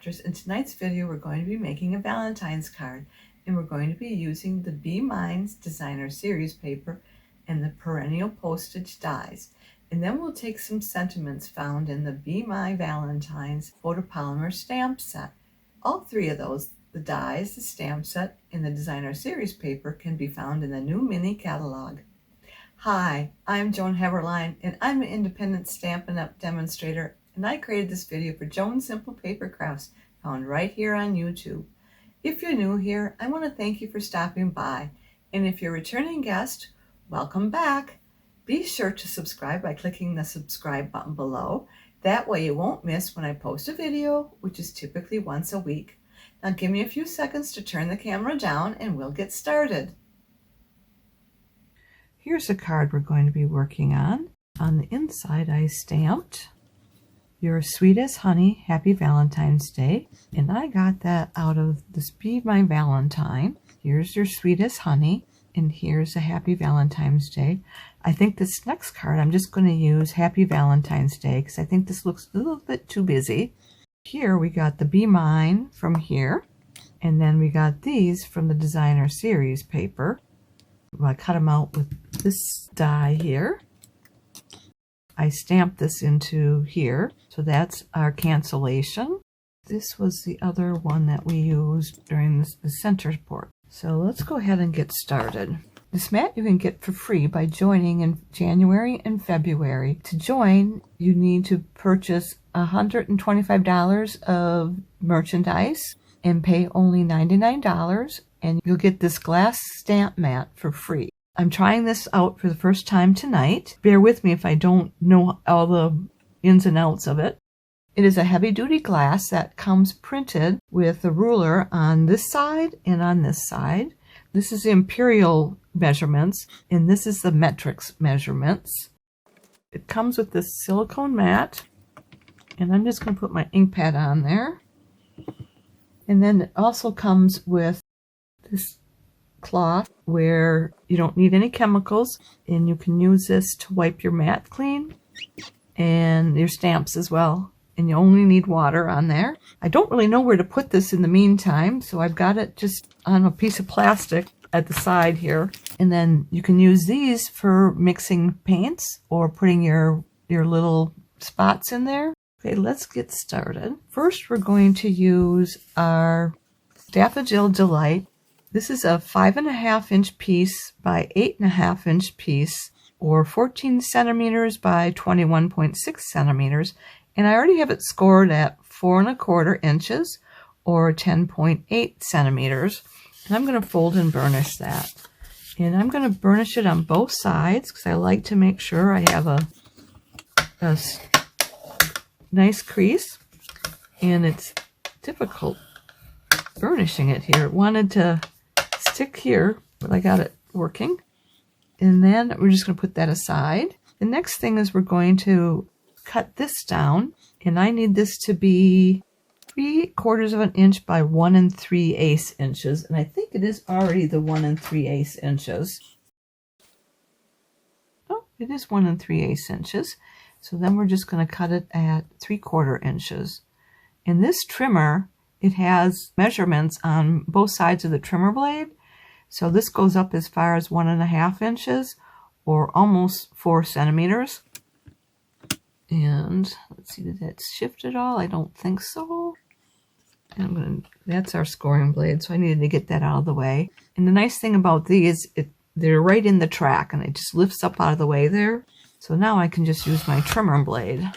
Crafters. In tonight's video, we're going to be making a Valentine's card, and we're going to be using the Bee Mine Designer Series paper and the Perennial Postage dies. And then we'll take some sentiments found in the Be My Valentine's Photopolymer stamp set. All three of those, the dies, the stamp set, and the Designer Series paper, can be found in the new mini catalog. Hi, I'm Joan Heberlein, and I'm an independent Stampin' Up! Demonstrator, and I created this video for Joan Simple Paper Crafts, found right here on YouTube. If you're new here, I want to thank you for stopping by, and if you're a returning guest, welcome back. Be sure to subscribe by clicking the subscribe button below. That way you won't miss when I post a video, which is typically once a week. Now give me a few seconds to turn the camera down and we'll get started. Here's a card we're going to be working on. On the inside I stamped "You're sweet as honey, happy Valentine's Day," and I got that out of this Be My Valentine. Here's your sweet as honey, and here's a happy Valentine's Day. I think this next card I'm just going to use Happy Valentine's Day because I think this looks a little bit too busy. Here we got the Be Mine from here, and then we got these from the Designer Series paper. I cut them out with this die here. I stamped this into here, so that's our cancellation. This was the other one that we used during the center port. So let's go ahead and get started. This mat you can get for free by joining in January and February. To join, you need to purchase $125 of merchandise and pay only $99, and you'll get this glass stamp mat for free. I'm trying this out for the first time tonight. Bear with me if I don't know all the ins and outs of it. It is a heavy-duty glass that comes printed with a ruler on this side and on this side. This is the imperial measurements, and this is the metrics measurements. It comes with this silicone mat, and I'm just going to put my ink pad on there. And then it also comes with this cloth where you don't need any chemicals, and you can use this to wipe your mat clean and your stamps as well, and you only need water on there. I don't really know where to put this in the meantime, so I've got it just on a piece of plastic at the side here, and then you can use these for mixing paints or putting your little spots in there. Okay, let's get started. First we're going to use our Daffodil Delight. This is a 5.5-inch piece by 8.5-inch piece, or 14 centimeters by 21.6 centimeters, and I already have it scored at 4.25 inches or 10.8 centimeters. And I'm going to fold and burnish that, and I'm going to burnish it on both sides because I like to make sure I have a nice crease, and it's difficult burnishing it here. It wanted to stick here, but I got it working. And then we're just going to put that aside. The next thing is we're going to cut this down, and I need this to be 3/4 of an inch by 1 3/8 inches, and I think it is already the 1 3/8 inches. Oh, it is 1 3/8 inches. So then we're just going to cut it at 3/4 inches. And this trimmer, it has measurements on both sides of the trimmer blade. So this goes up as far as 1.5 inches or almost 4 centimeters. And let's see, did that shift at all? I don't think so. And that's our scoring blade, so I needed to get that out of the way. And the nice thing about these, they're right in the track, and it just lifts up out of the way there. So now I can just use my trimmer blade.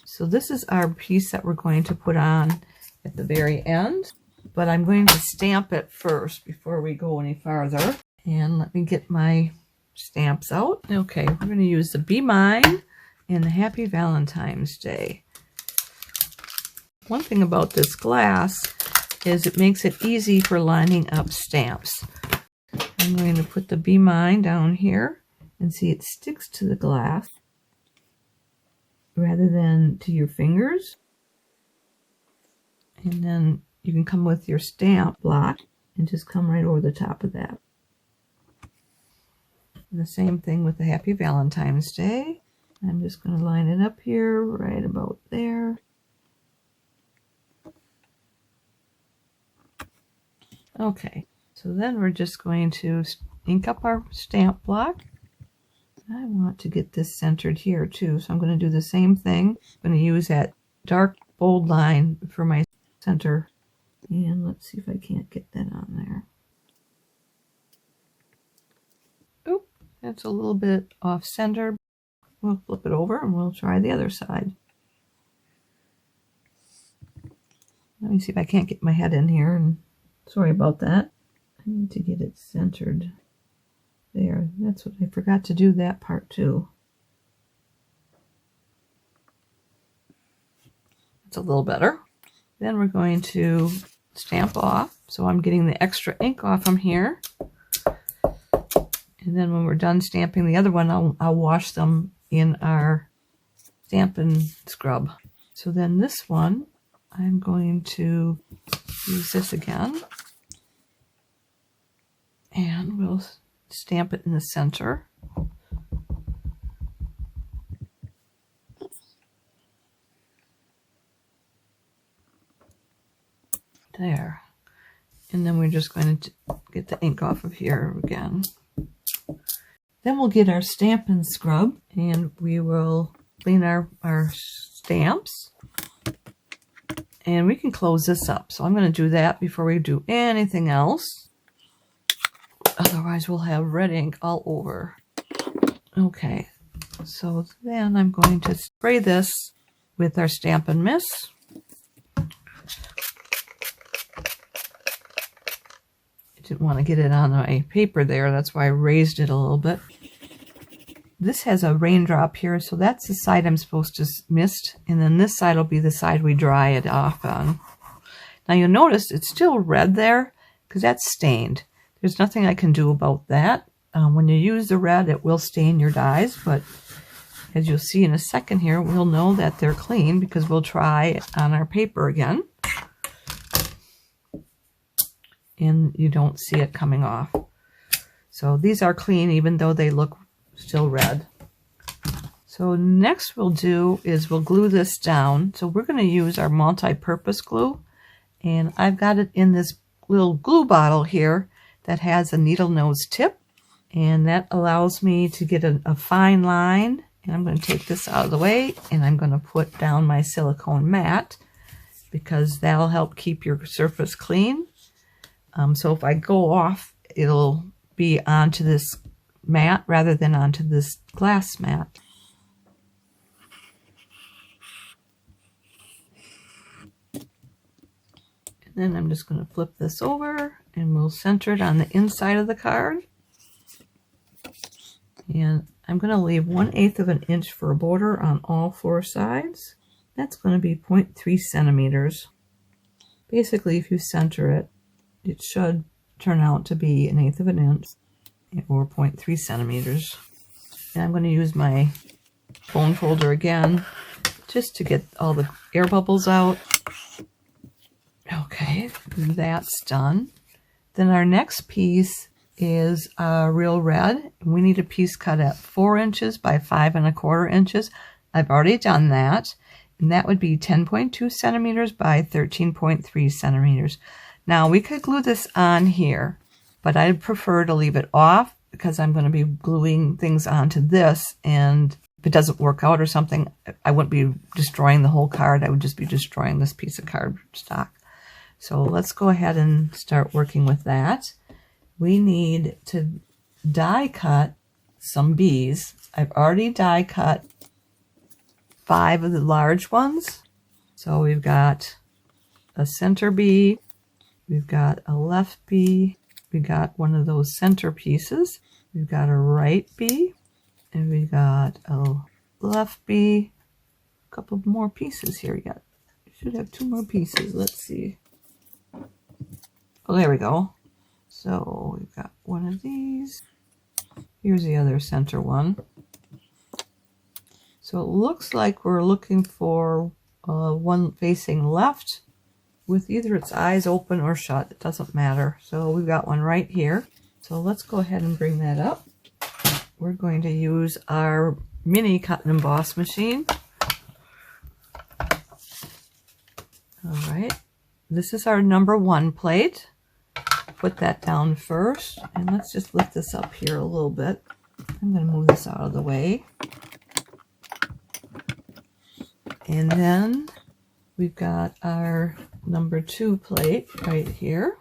So this is our piece that we're going to put on at the very end, but I'm going to stamp it first before we go any farther. And let me get my stamps out. Okay, we're going to use the Be Mine and the Happy Valentine's Day. One thing about this glass is it makes it easy for lining up stamps. I'm going to put the Be Mine down here, and see, it sticks to the glass rather than to your fingers. And then you can come with your stamp block and just come right over the top of that. And the same thing with the Happy Valentine's Day. I'm just going to line it up here right about there. Okay, so then we're just going to ink up our stamp block. I want to get this centered here too, so I'm going to do the same thing. I'm going to use that dark bold line for my center. And let's see if I can't get that on there. Oop, that's a little bit off center. We'll flip it over and we'll try the other side. Let me see if I can't get my head in here, and sorry about that. I need to get it centered. There, that's what I forgot to do, that part too. It's a little better. Then we're going to stamp off. So I'm getting the extra ink off from here. And then when we're done stamping the other one, I'll wash them in our Stampin' scrub. So then this one, I'm going to use this again. And we'll stamp it in the center. There. And then we're just going to get the ink off of here again. Then we'll get our Stampin' scrub and we will clean our stamps. And we can close this up. So I'm going to do that before we do anything else. Otherwise we'll have red ink all over. Okay, so then I'm going to spray this with our Stampin' Mist. Didn't want to get it on my paper there, that's why I raised it a little bit. This has a raindrop here, so that's the side I'm supposed to mist, and then this side will be the side we dry it off on. Now you'll notice it's still red there because that's stained. There's nothing I can do about that. When you use the red, it will stain your dies, but as you'll see in a second here, we'll know that they're clean because we'll try it on our paper again. And you don't see it coming off. So these are clean even though they look still red. So next we'll do is we'll glue this down. So we're going to use our multi-purpose glue, and I've got it in this little glue bottle here that has a needle nose tip, and that allows me to get a fine line. And I'm going to take this out of the way and I'm going to put down my silicone mat because that'll help keep your surface clean. So if I go off, it'll be onto this mat rather than onto this glass mat. And then I'm just going to flip this over and we'll center it on the inside of the card. And I'm going to leave 1/8 of an inch for a border on all 4 sides. That's going to be 0.3 centimeters. Basically, if you center it, it should turn out to be 1/8 of an inch or 0.3 centimeters. And I'm going to use my bone folder again just to get all the air bubbles out. Okay, that's done. Then our next piece is Real Red. We need a piece cut at 4 inches by 5 1/4 inches. I've already done that, and that would be 10.2 centimeters by 13.3 centimeters. Now we could glue this on here, but I'd prefer to leave it off because I'm going to be gluing things onto this, and if it doesn't work out or something, I wouldn't be destroying the whole card. I would just be destroying this piece of cardstock. So let's go ahead and start working with that. We need to die cut some bees. I've already die cut 5 of the large ones. So we've got a center bee, we've got a left bee, we got one of those center pieces, we've got a right bee, and we got a left bee. A couple more pieces here yet. We should have 2 more pieces. Let's see. Oh, there we go. So we've got one of these. Here's the other center one. So it looks like we're looking for one facing left with either its eyes open or shut. It doesn't matter. So we've got one right here. So let's go ahead and bring that up. We're going to use our mini cut and emboss machine. All right. This is our number 1 plate. put that down first. And let's just lift this up here a little bit. I'm going to move this out of the way. And then we've got our number 2 plate right here.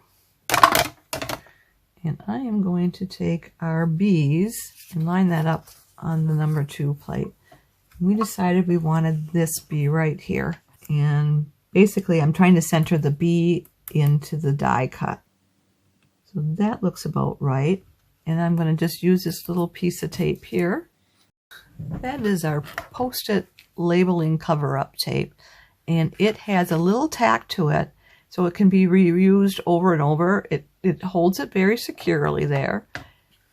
And I am going to take our bees and line that up on the number 2 plate. We decided we wanted this bee right here. And basically I'm trying to center the bee into the die cut. So that looks about right. And I'm going to just use this little piece of tape here. That is our Post-it labeling cover-up tape. And it has a little tack to it, so it can be reused over and over. It holds it very securely there,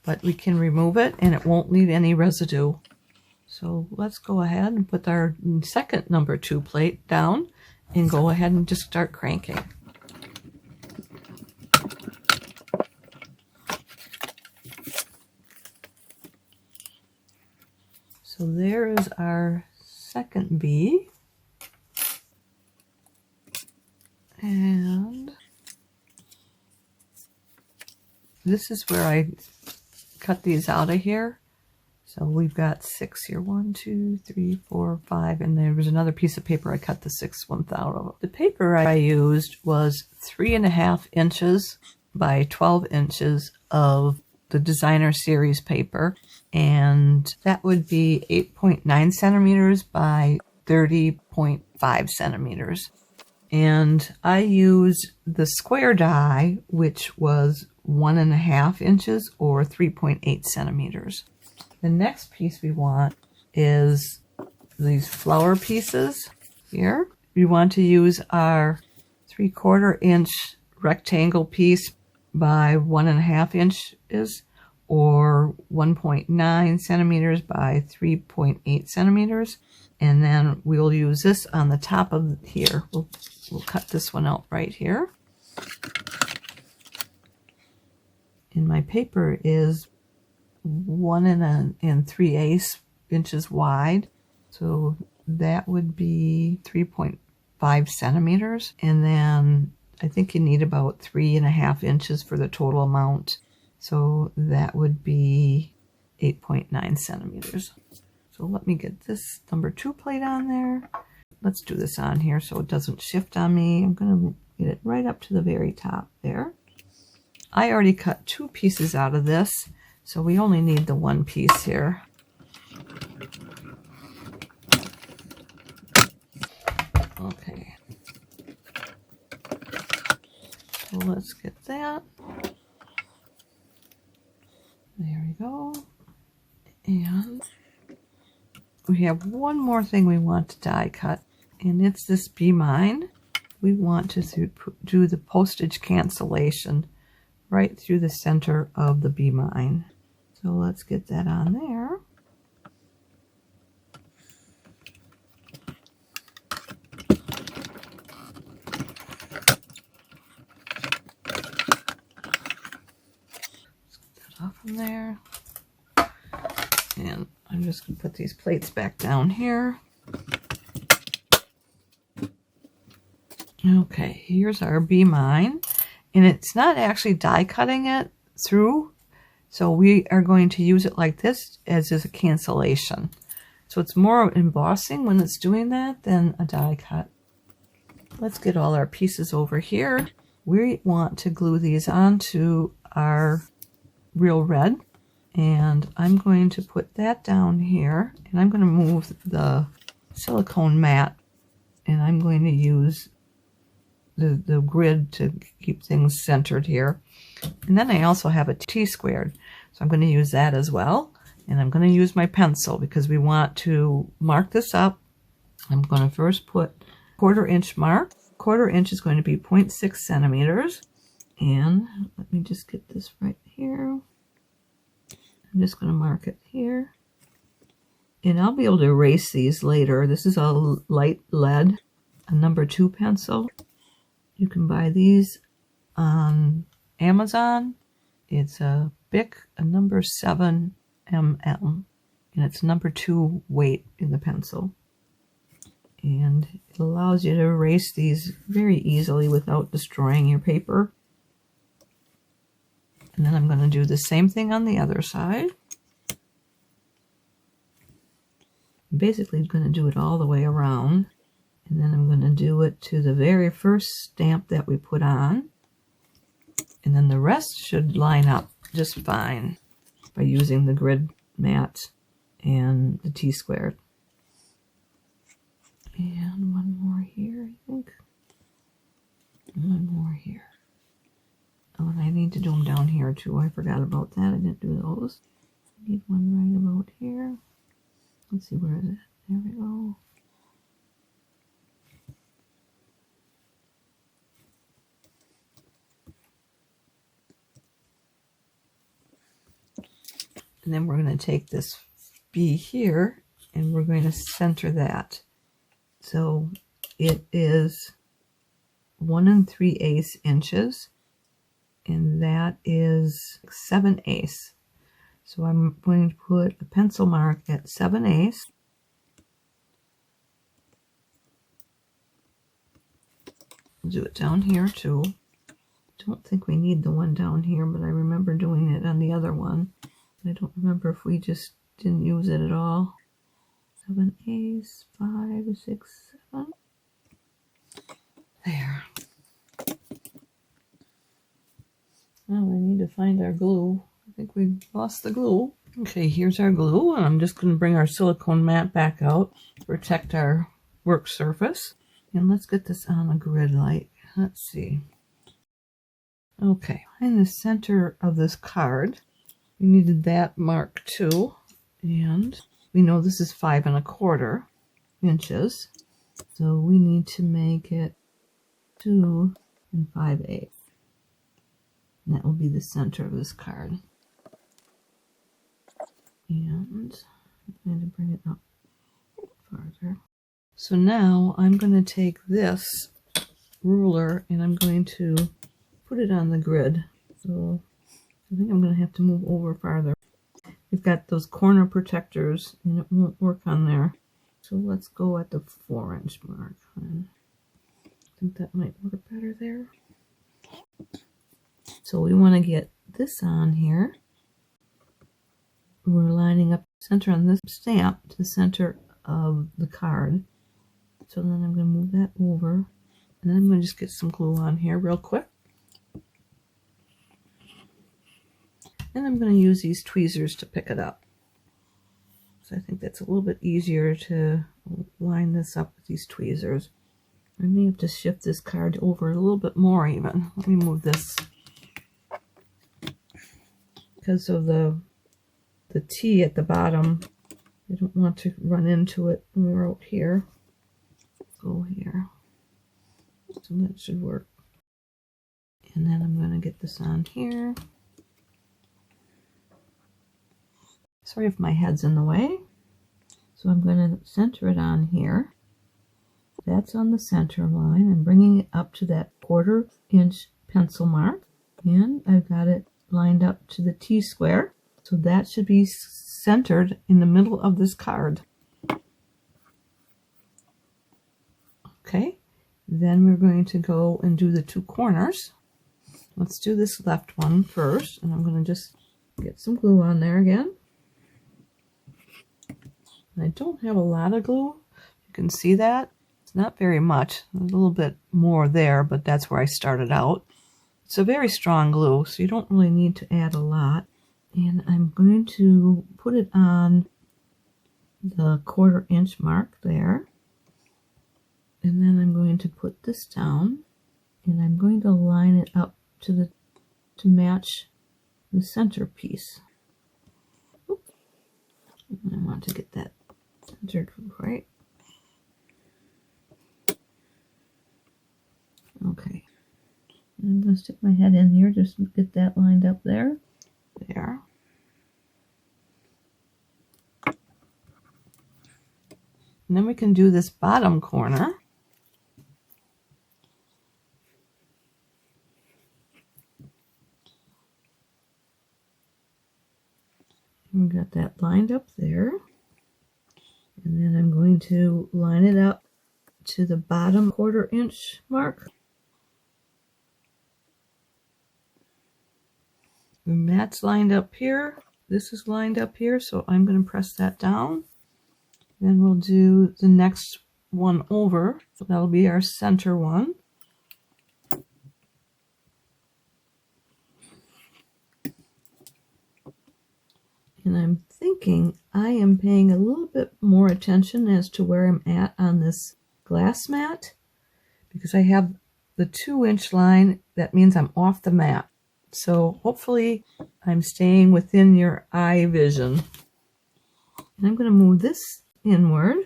but we can remove it and it won't leave any residue. So let's go ahead and put our second number 2 plate down and go ahead and just start cranking. So there is our second bee. And this is where I cut these out of here. So we've got 6 here. 1, 2, 3, 4, 5. And there was another piece of paper I cut the 6th one out of. The paper I used was 3.5 inches by 12 inches of the designer series paper. And that would be 8.9 centimeters by 30.5 centimeters. And I used the square die, which was 1.5 inches or 3.8 centimeters. The next piece we want is these flower pieces here. We want to use our 3/4 inch rectangle piece by 1.5 inches or 1.9 centimeters by 3.8 centimeters. And then we'll use this on the top of here. We'll cut this one out right here. And my paper is 1 3/8 inches wide. So that would be 3.5 centimeters. And then I think you need about 3.5 inches for the total amount. So that would be 8.9 centimeters. So let me get this number 2 plate on there. Let's do this on here so it doesn't shift on me. I'm going to get it right up to the very top there. I already cut 2 pieces out of this, so we only need the 1 piece here. Okay. So let's get that. There we go. And we have one more thing we want to die cut, and it's this Bee Mine. We want to do the postage cancellation right through the center of the Bee Mine. So let's get that on there. Let's get that off from there. And I'm just going to put these plates back down here. Okay, here's our Bee Mine. And it's not actually die cutting it through, so we are going to use it like this as a cancellation. So it's more embossing when it's doing that than a die cut. Let's get all our pieces over here. We want to glue these onto our Real Red. And I'm going to put that down here, and I'm going to move the silicone mat, and I'm going to use the grid to keep things centered here. And then I also have a T-squared, so I'm going to use that as well. And I'm going to use my pencil because we want to mark this up. I'm going to first put 1/4 inch mark. 1/4 inch is going to be 0.6 centimeters. And let me just get this right here. I'm just going to mark it here. And I'll be able to erase these later. This is a light lead, a number 2 pencil. You can buy these on Amazon. It's a Bic, a number 7 mm, and it's number 2 weight in the pencil. And it allows you to erase these very easily without destroying your paper. And then I'm going to do the same thing on the other side. Basically, I'm going to do it all the way around. And then I'm going to do it to the very first stamp that we put on. And then the rest should line up just fine by using the grid mat and the T-squared. And one more here, I think. And one more here. Oh, and I need to do them down here too. I forgot about that. I didn't do those. I need one right about here. Let's see, where is it? There we go. And then we're going to take this bee here and we're going to center that. So it is 1 3/8 inches, and that is 7/8. So I'm going to put a pencil mark at 7/8. I'll do it down here too. Don't think we need the one down here, but I remember doing it on the other one. I don't remember if we just didn't use it at all. 7/8, 5, 6, 7. There. Now we need to find our glue. I think we lost the glue. Okay, here's our glue, and I'm just going to bring our silicone mat back out to protect our work surface. And let's get this on a grid light. Let's see. Okay, in the center of this card, we needed that mark too, and we know this is 5 1/4 inches, so we need to make it 2 5/8. And that will be the center of this card. And I'm going to bring it up farther. So now I'm going to take this ruler and I'm going to put it on the grid. So I think I'm going to have to move over farther. We've got those corner protectors and it won't work on there. So let's go at the 4-inch mark. I think that might work better there. So we want to get this on here. We're lining up center on this stamp to the center of the card. So then I'm going to move that over. And then I'm going to just get some glue on here real quick. And I'm going to use these tweezers to pick it up. So I think that's a little bit easier to line this up with these tweezers. I may have to shift this card over a little bit more even. Let me move this. Because of the T at the bottom, I don't want to run into it when we're out here. Go here. So that should work. And then I'm going to get this on here. Sorry if my head's in the way. So I'm going to center it on here. That's on the center line. I'm bringing it up to that 1/4 inch pencil mark. And I've got it lined up to the T-square. So that should be centered in the middle of this card. Okay. Then we're going to go and do the 2 corners. Let's do this left one first. And I'm going to just get some glue on there again. I don't have a lot of glue. You can see that. It's not very much. There's a little bit more there, but that's where I started out. It's a very strong glue, so you don't really need to add a lot. And I'm going to put it on the 1/4 inch mark there. And then I'm going to put this down. And I'm going to line it up to match the center piece. Oops. And I want to get that centered right. Okay. And I'm going to stick my head in here just to get that lined up there. There. And then we can do this bottom corner. We got that lined up there. And then I'm going to line it up to the bottom 1/4 inch mark. And that's lined up here. This is lined up here, so I'm going to press that down. Then we'll do the next one over. So that'll be our center one. And I'm thinking I am paying a little bit more attention as to where I'm at on this glass mat, because I have the 2-inch line. That means I'm off the mat. So hopefully I'm staying within your eye vision. And I'm going to move this inward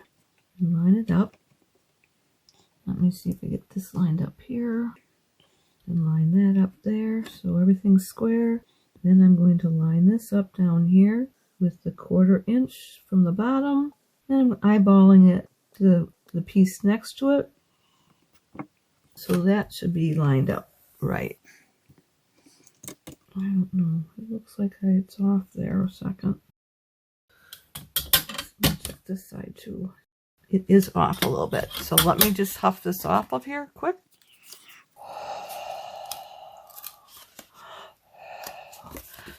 and line it up. Let me see if I get this lined up here and line that up there so everything's square. Then I'm going to line this up down here with the 1/4 inch from the bottom. And I'm eyeballing it to the piece next to it. So that should be lined up right. I don't know. It looks like it's off there a second. Let me check this side too. It is off a little bit. So let me just huff this off of here quick.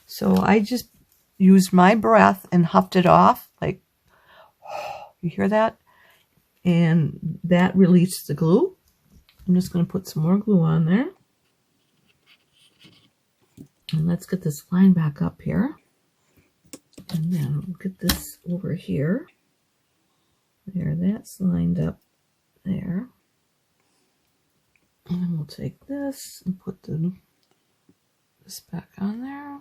So I just used my breath and huffed it off, like, you hear that? And that released the glue. I'm just going to put some more glue on there. And let's get this line back up here. And then we'll get this over here. There, that's lined up there. And then we'll take this and put this back on there.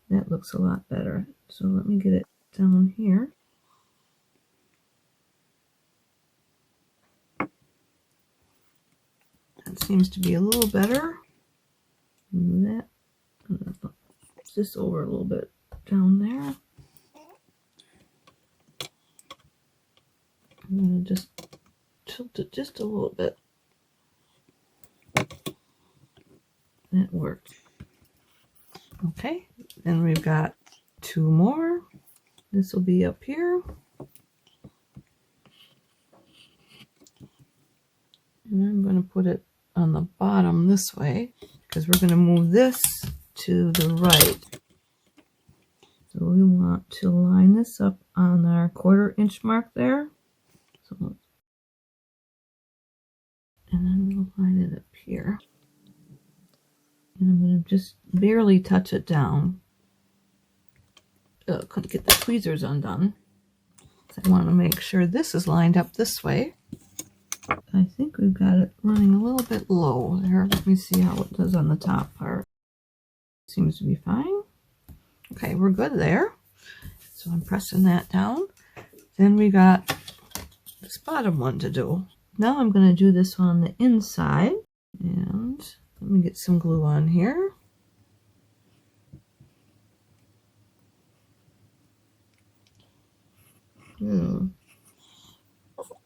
That looks a lot better. So let me get it down here. That seems to be a little better. Move that just over a little bit down there. I'm going to just tilt it just a little bit. That worked. Okay, then we've got 2 more. This will be up here. And I'm going to put it on the bottom this way, because we're going to move this to the right. So we want to line this up on our 1/4 inch mark there. So, and then we'll line it up here. And I'm going to just barely touch it down. Couldn't get the tweezers undone. So I want to make sure this is lined up this way. I think we've got it running a little bit low there. Let me see how it does on the top part. Seems to be fine. Okay, we're good there. So I'm pressing that down. Then we got this bottom one to do. Now I'm going to do this on the inside. And let me get some glue on here.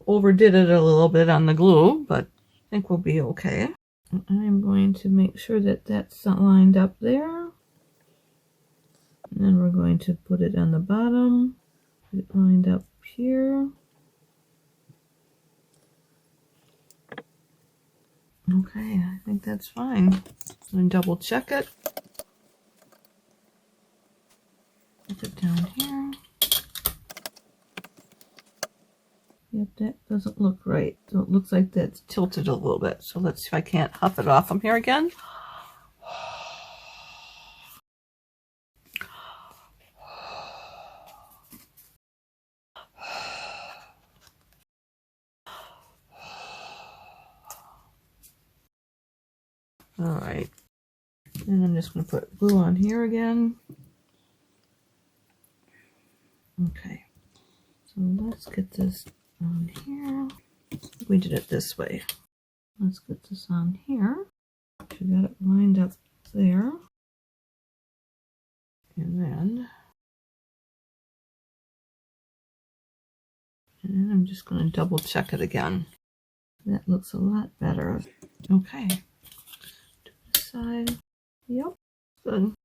Overdid it a little bit on the glue, but I think we'll be okay. And I'm going to make sure that that's lined up there. And then we're going to put it on the bottom. Put it lined up here. Okay, I think that's fine. I'm going to double check it. Put it down here. Yep, that doesn't look right. So it looks like that's tilted a little bit. So let's see if I can't huff it off from here again. All right. And I'm just going to put glue on here again. Okay. So let's get this on here. We did it this way. Let's get this on here. We got it lined up there. And then I'm just going to double check it again. That looks a lot better. Okay. To this side. Yep. Good.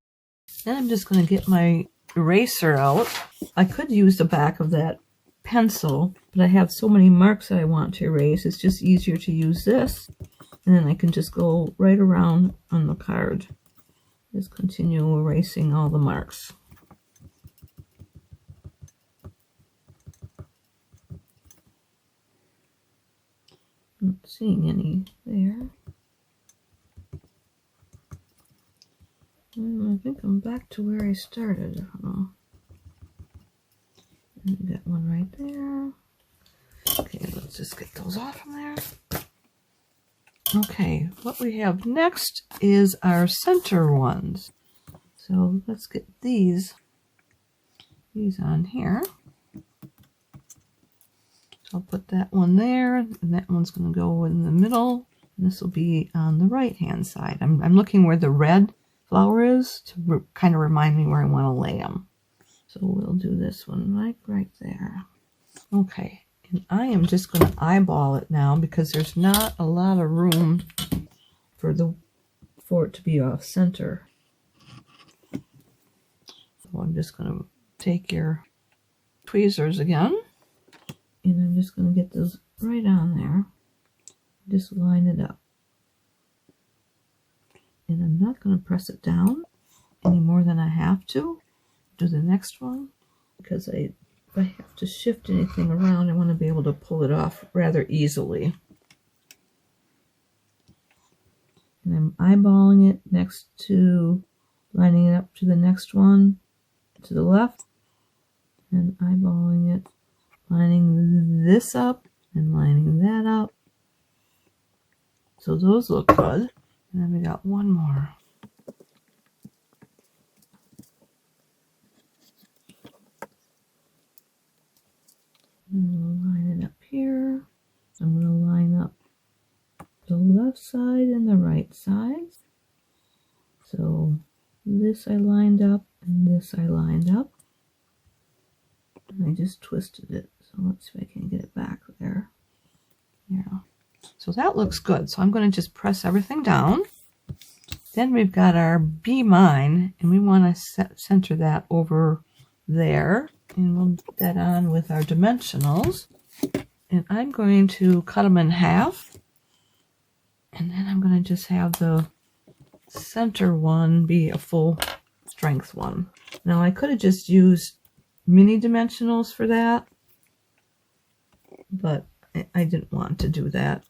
Then I'm just going to get my eraser out. I could use the back of that pencil, but I have so many marks that I want to erase. It's just easier to use this, and then I can just go right around on the card. Just continue erasing all the marks. Not seeing any there. I think I'm back to where I started. Got one right there. Okay, let's just get those off from there. Okay, what we have next is our center ones. So let's get these on here. So I'll put that one there, and that one's going to go in the middle. And this will be on the right-hand side. I'm looking where the red flower is to kind of remind me where I want to lay them. So we'll do this one right there. Okay, and I am just going to eyeball it now because there's not a lot of room for it to be off center. So I'm just going to take your tweezers again, and I'm just going to get those right on there. Just line it up. And I'm not going to press it down any more than I have to. Do the next one, because if I have to shift anything around, I want to be able to pull it off rather easily. And I'm eyeballing it next to lining it up to the next one to the left, and eyeballing it, lining this up and lining that up. So those look good. And then we got one more. I'm going to line it up here. I'm going to line up the left side and the right side. So this I lined up and this I lined up. And I just twisted it. So let's see if I can get it back there. Yeah. So that looks good. So I'm going to just press everything down. Then we've got our Bee Mine, and we want to center that over there. And we'll put that on with our dimensionals. And I'm going to cut them in half. And then I'm going to just have the center one be a full strength one. Now I could have just used mini dimensionals for that, but I didn't want to do that.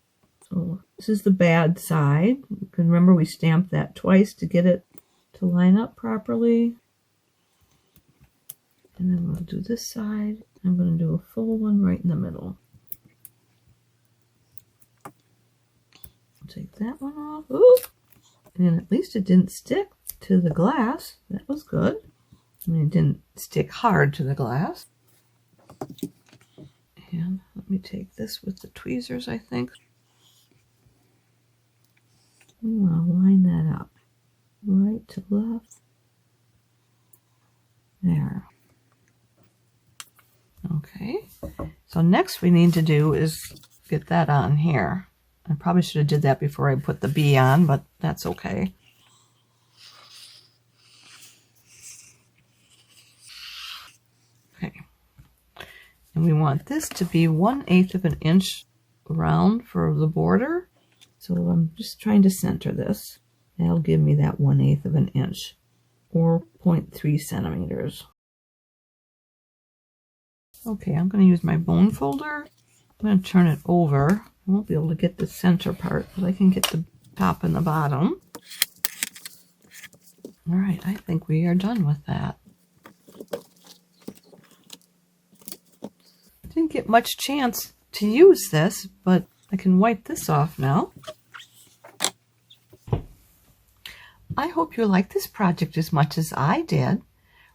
So this is the bad side. You can remember we stamped that twice to get it to line up properly. And then we'll do this side. I'm going to do a full one right in the middle. Take that one off. Ooh! And at least it didn't stick to the glass. That was good. I mean, it didn't stick hard to the glass. And let me take this with the tweezers, I think. We want to line that up. Right to left. There. Okay. So next we need to do is get that on here. I probably should have did that before I put the bee on, but that's okay. Okay. And we want this to be 1/8 of an inch round for the border. So I'm just trying to center this. That'll give me that 1/8 of an inch, or 0.3 centimeters. Okay, I'm going to use my bone folder. I'm going to turn it over. I won't be able to get the center part, but I can get the top and the bottom. All right, I think we are done with that. Didn't get much chance to use this, but I can wipe this off now. I hope you like this project as much as I did.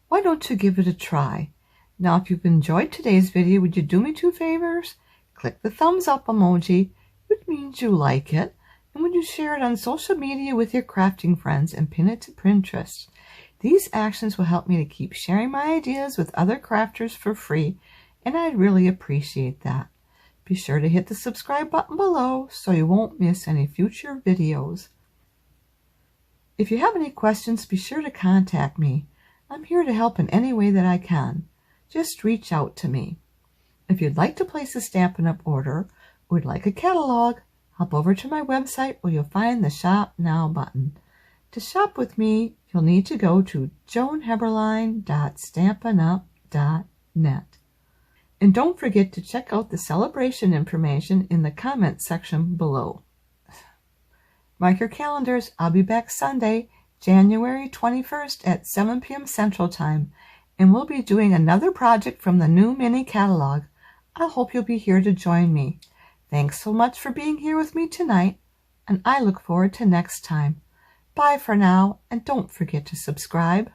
Why don't you give it a try? Now, if you've enjoyed today's video, would you do me 2 favors? Click the thumbs up emoji, which means you like it, and would you share it on social media with your crafting friends and pin it to Pinterest? These actions will help me to keep sharing my ideas with other crafters for free, and I'd really appreciate that. Be sure to hit the subscribe button below so you won't miss any future videos. If you have any questions, be sure to contact me. I'm here to help in any way that I can. Just reach out to me. If you'd like to place a Stampin' Up! Order or would like a catalog, hop over to my website where you'll find the Shop Now button. To shop with me, you'll you'll need to go to joanheberlein.stampinup.net. And don't forget to check out the celebration information in the comments section below. Mark your calendars. I'll be back Sunday, January 21st at 7 p.m. Central Time, and we'll be doing another project from the new mini catalog. I hope you'll be here to join me. Thanks so much for being here with me tonight, and I look forward to next time. Bye for now, and don't forget to subscribe.